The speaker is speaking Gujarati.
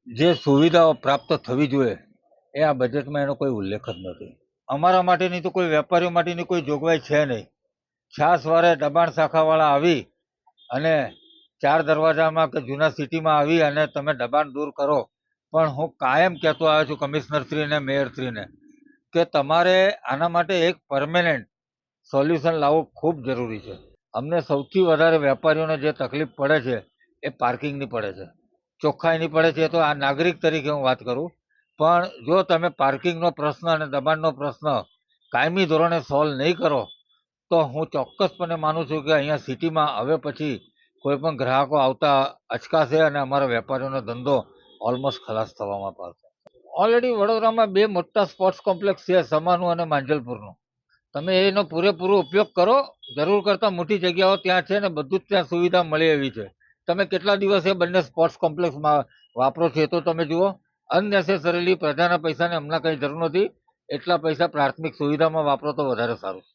જે સુવિધાઓ પ્રાપ્ત થવી જોઈએ એ આ બજેટમાં એનો કોઈ ઉલ્લેખ જ નથી. અમારા માટેની તો કોઈ વેપારીઓ માટેની કોઈ જોગવાઈ છે નહીં. છાસવારે દબાણ શાખાવાળા આવી અને ચાર દરવાજામાં કે જૂના સિટીમાં આવી અને તમે દબાણ દૂર કરો, પણ હું કાયમ કહેતો આવ્યો છું કમિશનરશ્રીને, મેયરશ્રીને, કે તમારે આના માટે એક પરમેનન્ટ સોલ્યુશન લાવવું ખૂબ જરૂરી છે. અમને સૌથી વધારે વેપારીઓને જે તકલીફ પડે છે એ પાર્કિંગની પડે છે, ચોખ્ખાઈની પડે છે. તો આ નાગરિક તરીકે હું વાત કરું, પણ જો તમે પાર્કિંગનો પ્રશ્ન અને દબાણનો પ્રશ્ન કાયમી ધોરણે સોલ્વ નહીં કરો તો હું ચોક્કસપણે માનું છું કે અહીંયા સિટીમાં હવે પછી કોઈ પણ ગ્રાહકો આવતા અચકાશે અને અમારા વેપારીઓનો ધંધો ઓલમોસ્ટ ખલાસ થવામાં પામશે. ઓલરેડી વડોદરામાં બે મોટા સ્પોર્ટ્સ કોમ્પ્લેક્સ છે, સમાનું અને માંજલપુરનું. તમે એનો પૂરેપૂરો ઉપયોગ કરો. જરૂર કરતાં મોટી જગ્યાઓ ત્યાં છે ને બધું જ ત્યાં સુવિધા મળે એવી છે. તમે કેટલા દિવસ એ બંને સ્પોર્ટ્સ કોમ્પ્લેક્સમાં વાપરો છો એ તો તમે જુઓ. અનનેસેસરીલી પ્રજાના પૈસાને હમણાં કંઈ જરૂર નથી. એટલા પૈસા પ્રાથમિક સુવિધામાં વાપરો તો વધારે સારું.